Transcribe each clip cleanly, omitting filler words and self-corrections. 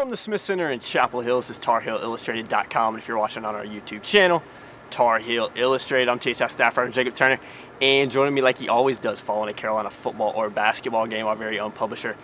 From the Smith Center in Chapel Hill, this is TarHillIllustrated.com, and if you're watching on our YouTube channel, Tar Heel Illustrated, I'm THI staff writer Jacob Turner, and joining me like he always does following a Carolina football or basketball game, our very own publisher,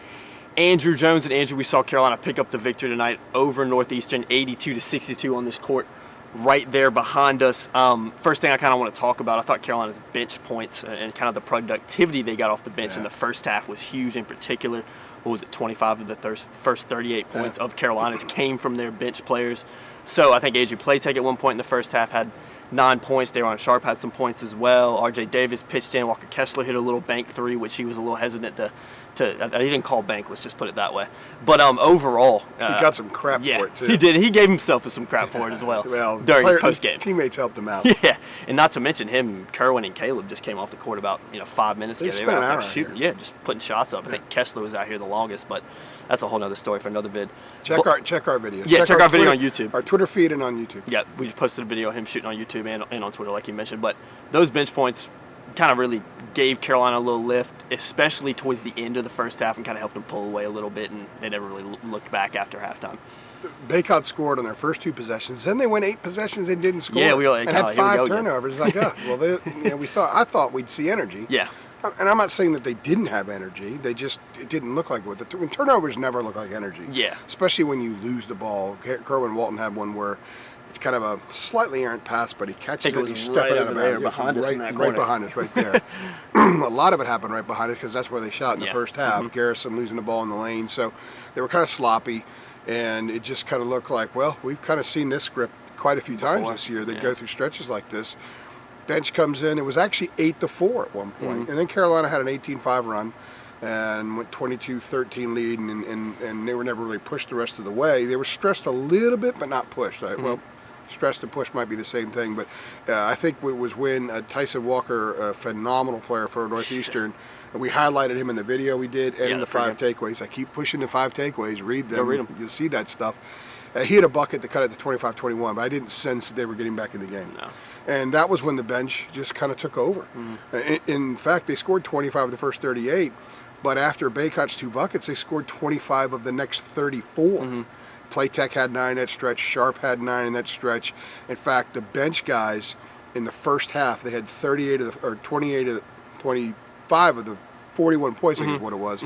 Andrew Jones. And Andrew, we saw Carolina pick up the victory tonight over Northeastern, 82-62 on this court right there behind us. First thing I kind of want to talk about, I thought Carolina's bench points and kind of the productivity they got off the bench in the first half was huge. In particular, what was it, 25 of the first 38 points of Carolina's came from their bench players. So I think Adrian Platek at one point in the first half had 9 points. Daron Sharp had some points as well. R.J. Davis pitched in. Walker Kessler hit a little bank three, which he was a little hesitant to he didn't call bank, let's just put it that way. But overall, he got some crap for it too. He did. He gave himself some crap for it as well, during his post game. Teammates helped him out. Yeah, and not to mention him, Kerwin and Caleb just came off the court about 5 minutes ago. They were out there shooting. Yeah, just putting shots up. I think Kessler was out here the longest, but that's a whole other story for another vid. Check our videos. Yeah, check our video on YouTube. Our Twitter feed and on YouTube. Yeah, we just posted a video of him shooting on YouTube and on Twitter, like you mentioned. But those bench points kind of really gave Carolina a little lift, especially towards the end of the first half, and kind of helped them pull away a little bit, and they never really looked back after halftime. Baycott scored on their first 2 possessions. Then they went 8 possessions and didn't score. Yeah, we were and had 5 turnovers. It's like, I thought we'd see energy. Yeah. And I'm not saying that they didn't have energy. It didn't look like it. When turnovers never look like energy. Yeah. Especially when you lose the ball. Kerwin Walton had one where it's kind of a slightly errant pass, but he catches it. He's stepping out of bounds. Right behind us, right there. A lot of it happened right behind us because that's where they shot in the first half. Mm-hmm. Garrison losing the ball in the lane, so they were kind of sloppy, and it just kind of looked like, well, we've kind of seen this script quite a few times this year. They go through stretches like this. Bench comes in. It was actually 8-4 at one point, and then Carolina had an 18-5 run and went 22-13 lead, and they were never really pushed the rest of the way. They were stressed a little bit, but not pushed. Well, stressed and pushed might be the same thing, but I think it was when Tyson Walker, a phenomenal player for Northeastern, we highlighted him in the video we did and in the 5 takeaways. I keep pushing the 5 takeaways. Read them. Read them. You'll see that stuff. He had a bucket to cut it to 25-21, but I didn't sense that they were getting back in the game. No. And that was when the bench just kind of took over. In fact, they scored 25 of the first 38, but after Baycott's 2 buckets, they scored 25 of the next 34. Platek had 9 in that stretch. Sharp had 9 in that stretch. In fact, the bench guys in the first half, they had 28 of the, or 28 of the, 25 of the 41 points, I think is what it was.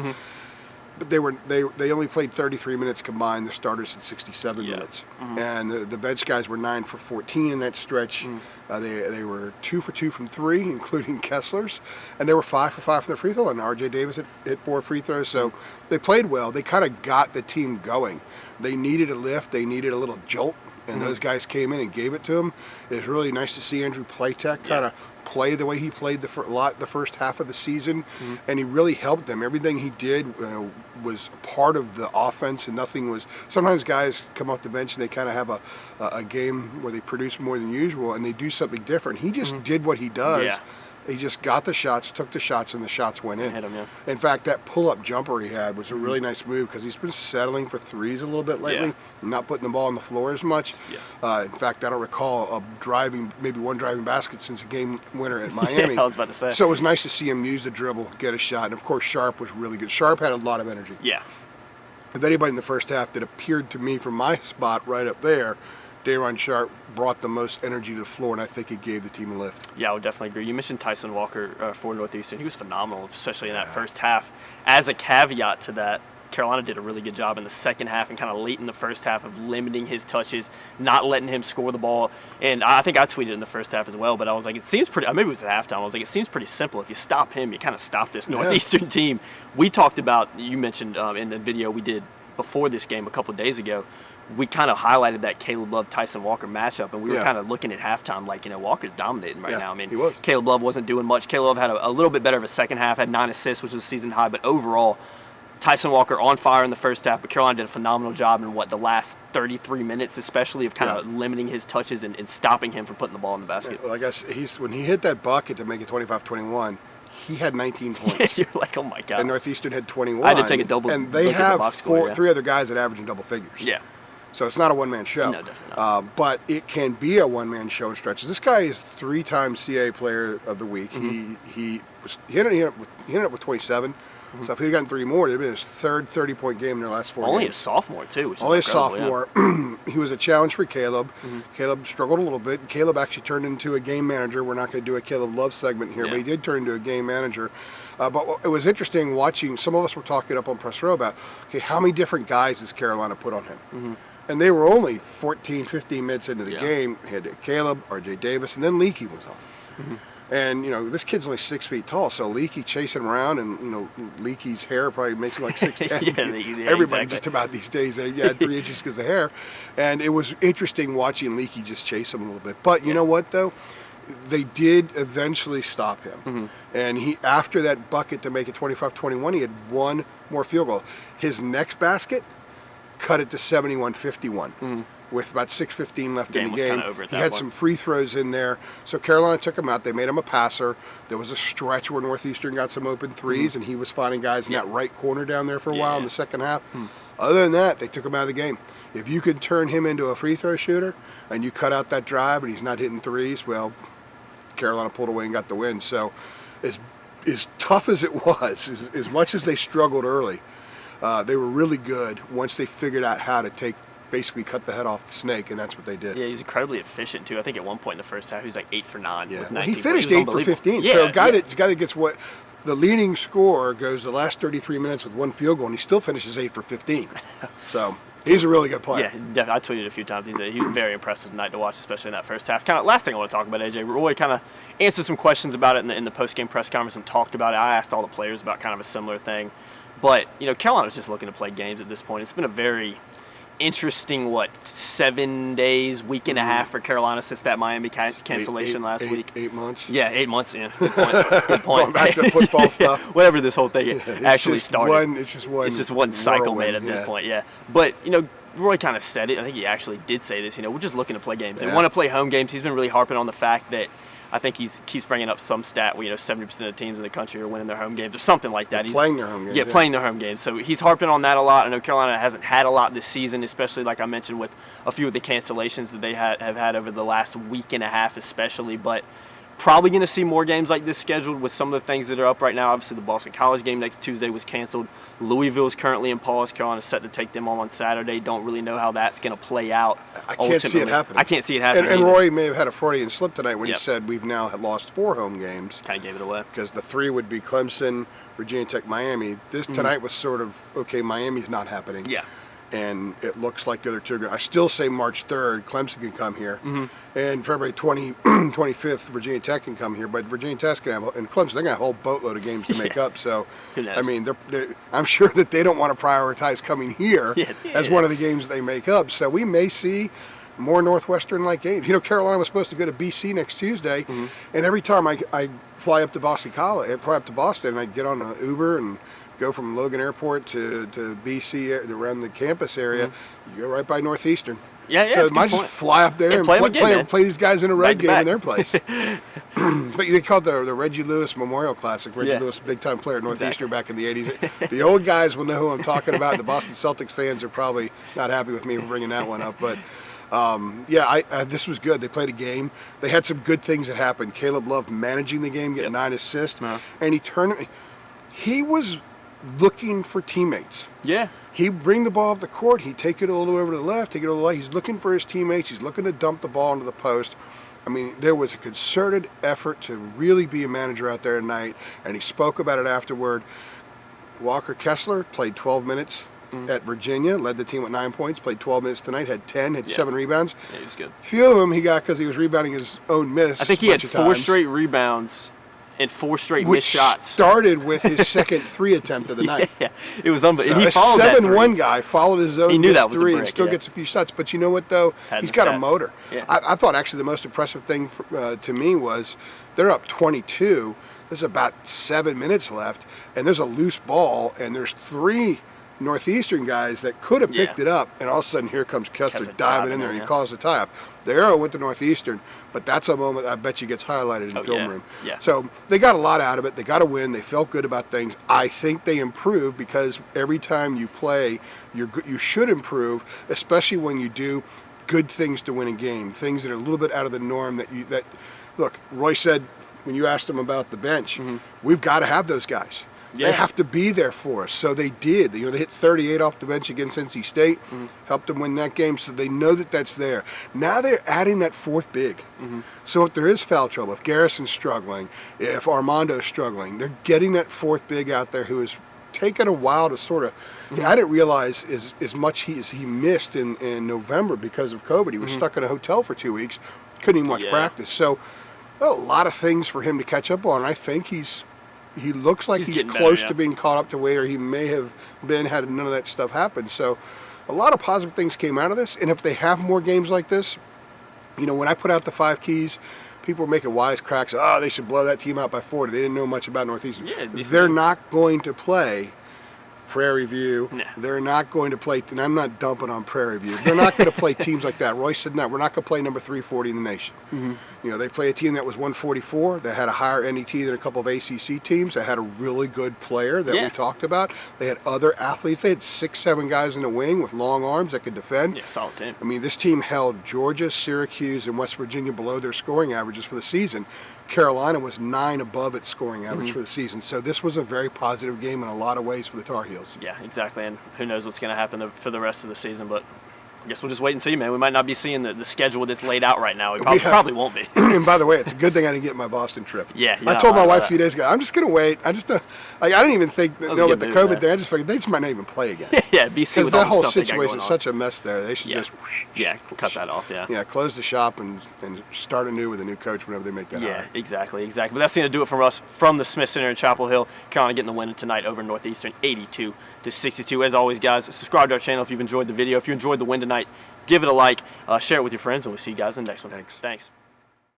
But they only played 33 minutes combined. The starters had 67 minutes, and the bench guys were 9 for 14 in that stretch. They were 2 for 2 from 3, including Kessler's, and they were 5 for 5 from the free throw. And R.J. Davis hit 4 free throws, so they played well. They kind of got the team going. They needed a lift. They needed a little jolt, and those guys came in and gave it to them. It was really nice to see Andrew Platek kind of play the way he played the first half of the season, and he really helped them. Everything he did was part of the offense, and nothing was. Sometimes guys come off the bench and they kind of have a game where they produce more than usual, and they do something different. He just did what he does. Yeah. He just got the shots, took the shots, and the shots went in. Hit him, In fact, that pull-up jumper he had was a really nice move because he's been settling for threes a little bit lately, not putting the ball on the floor as much. In fact, I don't recall maybe one driving basket since a game winner at Miami. I was about to say. So it was nice to see him use the dribble, get a shot, and of course Sharp was really good. Sharp had a lot of energy. Yeah. If anybody in the first half that appeared to me from my spot right up there, Daron Sharp brought the most energy to the floor, and I think he gave the team a lift. Yeah, I would definitely agree. You mentioned Tyson Walker for Northeastern. He was phenomenal, especially in that first half. As a caveat to that, Carolina did a really good job in the second half and kind of late in the first half of limiting his touches, not letting him score the ball. And I think I tweeted in the first half as well, but I was like, it seems pretty, maybe it was at halftime, I was like, it seems pretty simple. If you stop him, you kind of stop this Northeastern team. We talked about, you mentioned in the video we did before this game a couple of days ago, we kind of highlighted that Caleb Love-Tyson Walker matchup, and we were kind of looking at halftime like, Walker's dominating right now. I mean, he was. Caleb Love wasn't doing much. Caleb Love had a little bit better of a second half, had 9 assists, which was a season high, but overall, Tyson Walker on fire in the first half, but Carolina did a phenomenal job in the last 33 minutes, especially of kind of limiting his touches and stopping him from putting the ball in the basket. Well, I guess when he hit that bucket to make it 25-21, he had 19 points. You're like, oh my God. And Northeastern had 21. I had to take a double. And they have 3 other guys that average in double figures. Yeah. So it's not a one-man show. No, definitely not. But it can be a one-man show in stretches. This guy is 3-time CAA Player of the Week. He ended up with 27. So if he'd gotten 3 more, it'd have been his third 30-point game in their last 4 Only games. a sophomore, too, which is Only a incredible, sophomore. He was a challenge for Caleb. Caleb struggled a little bit. Caleb actually turned into a game manager. We're not going to do a Caleb Love segment here, but he did turn into a game manager. But it was interesting watching. Some of us were talking up on Press Row about, okay, how many different guys has Carolina put on him? And they were only 14, 15 minutes into the game. He had Caleb, R.J. Davis, and then Leakey was on. And, this kid's only 6 feet tall, so Leakey chasing him around, and, Leakey's hair probably makes him like 6'10". Everybody exactly. just about these days, they had 3 inches because of hair. And it was interesting watching Leakey just chase him a little bit. But you know what, though? They did eventually stop him. And he, after that bucket to make it 25-21, he had 1 more field goal. His next basket cut it to 71-51. With about 6:15 left in the game. Over at that he had point. some free throws in there. So Carolina took him out. They made him a passer. There was a stretch where Northeastern got some open threes, and he was finding guys in that right corner down there for a while in the second half. Other than that, they took him out of the game. If you could turn him into a free throw shooter and you cut out that drive and he's not hitting threes, well, Carolina pulled away and got the win. So as tough as it was, as much as they struggled early, they were really good once they figured out how to basically cut the head off the snake, and that's what they did. Yeah, he's incredibly efficient too. I think at one point in the first half he was like 8 for 9. Yeah, With well, 19 he finished points. 8 for 15. Yeah, So a guy that gets what the leading scorer goes the last 33 minutes with 1 field goal, and he still finishes 8 for 15. So he's a really good player. Yeah, definitely. I tweeted a few times. He was very impressive tonight to watch, especially in that first half. Kind of last thing I want to talk about, AJ. Roy kind of answered some questions about it in the post-game press conference and talked about it. I asked all the players about kind of a similar thing, but Carolina's just looking to play games at this point. It's been a very interesting 7 days, week and a half for Carolina since that Miami cancellation last week. 8 months. Yeah, 8 months. Yeah, good point. Good point. Going back to football stuff. Whatever this whole thing actually started. It's just one cycle made at this point. Yeah, but Roy kind of said it. I think he actually did say this. We're just looking to play games. They want to play home games. He's been really harping on the fact that I think he keeps bringing up some stat where 70% of teams in the country are winning their home games or something like that. He's playing their home games. Yeah, playing their home games. So he's harping on that a lot. I know Carolina hasn't had a lot this season, especially like I mentioned with a few of the cancellations that they have had over the last week and a half especially. But probably going to see more games like this scheduled with some of the things that are up right now. Obviously, the Boston College game next Tuesday was canceled. Louisville's currently in pause. Carolina's set to take them on Saturday. Don't really know how that's going to play out. I can't see it happening. I can't see it happening. And Roy may have had a Freudian slip tonight when he said we've now lost 4 home games. Kind of gave it away. Because the 3 would be Clemson, Virginia Tech, Miami. This tonight was sort of, okay, Miami's not happening. Yeah. And it looks like the other 2 are going. I still say March 3rd, Clemson can come here. And February 25th, Virginia Tech can come here. But Virginia Tech's going to have, and Clemson, they're going to have a whole boatload of games to make up. So, I mean, I'm sure that they don't want to prioritize coming here as one of the games they make up. So we may see more Northwestern-like games. Carolina was supposed to go to BC next Tuesday. And every time I fly up to Boston, and I get on an Uber and go from Logan Airport to BC around the campus area, you go right by Northeastern. Yeah, so might just fly up there and play these guys in a road game in their place. But they called it the Reggie Lewis Memorial Classic. Reggie Lewis, big-time player at Northeastern back in the 80s. The old guys will know who I'm talking about. The Boston Celtics fans are probably not happy with me for bringing that one up. But, this was good. They played a game. They had some good things that happened. Caleb Love managing the game, getting 9 assists. And he was looking for teammates. Yeah. He'd bring the ball up the court. He'd take it a little over to the left, take it a little right. He's looking for his teammates. He's looking to dump the ball into the post. I mean, there was a concerted effort to really be a manager out there tonight, and he spoke about it afterward. Walker Kessler played 12 minutes at Virginia, led the team with 9 points, played 12 minutes tonight, had 10, had 7 rebounds. Yeah, he was good. A few of them he got because he was rebounding his own miss. I think he had 4 straight rebounds and 4 straight missed shots. Started with his second 3 attempt of the night. It was unbelievable. So he followed that 7-1 guy followed his own he knew that was 3 a break, and still gets a few shots. But you know what, though? He's got a motor. Yeah. I thought actually the most impressive thing to me was they're up 22. There's about 7 minutes left, and there's a loose ball, and there's 3 Northeastern guys that could have picked it up, and all of a sudden here comes Kessler diving in there, and he calls the tie-up. The arrow went to Northeastern, but that's a moment I bet you gets highlighted in the film room. Yeah. So they got a lot out of it. They got a win. They felt good about things. I think they improved because every time you play, you should improve, especially when you do good things to win a game, things that are a little bit out of the norm. Look, Roy said when you asked him about the bench, we've got to have those guys. They have to be there for us. So they did. They hit 38 off the bench against NC State, helped them win that game. So they know that that's there. Now they're adding that fourth big. So if there is foul trouble, if Garrison's struggling, if Armando's struggling, they're getting that fourth big out there who has taken a while to sort of. I didn't realize as much as he missed in November because of COVID. He was stuck in a hotel for 2 weeks, couldn't even watch practice. So a lot of things for him to catch up on. I think he looks like he's close to being caught up to where he may have been had none of that stuff happened. So a lot of positive things came out of this. And if they have more games like this, when I put out the 5 keys, people were making wisecracks. Oh, they should blow that team out by 40. They didn't know much about Northeastern. Yeah, they're not going to play Prairie View. No. They're not going to play, and I'm not dumping on Prairie View. They're not going to play teams like that. Royce said, no, we're not going to play number 340 in the nation. They play a team that was 144, that had a higher NET than a couple of ACC teams, that had a really good player that we talked about. They had other athletes. They had 6-7 guys in the wing with long arms that could defend. Yeah, solid team. I mean, this team held Georgia, Syracuse, and West Virginia below their scoring averages for the season. Carolina was 9 above its scoring average for the season. So this was a very positive game in a lot of ways for the Tar Heels. Yeah, exactly. And who knows what's going to happen for the rest of the season. But I guess we'll just wait and see, man. We might not be seeing the schedule that's laid out right now. We probably won't be. And by the way, it's a good thing I didn't get my Boston trip. Yeah, I told my wife a few days ago, I'm just going to wait. I didn't even think, with the COVID thing, I just figured they just might not even play again. Yeah, BC with all the stuff they got going on. Because that whole situation is such a mess there. They should just... Yeah, cut that off, Yeah, close the shop and start anew with a new coach whenever they make that hire. Exactly. But that's going to do it from us from the Smith Center in Chapel Hill. Carolina getting the win tonight over Northeastern, 82-62. As always, guys, subscribe to our channel if you've enjoyed the video. If you enjoyed the win tonight, give it a like, share it with your friends, and we'll see you guys in the next one. Thanks. Thanks.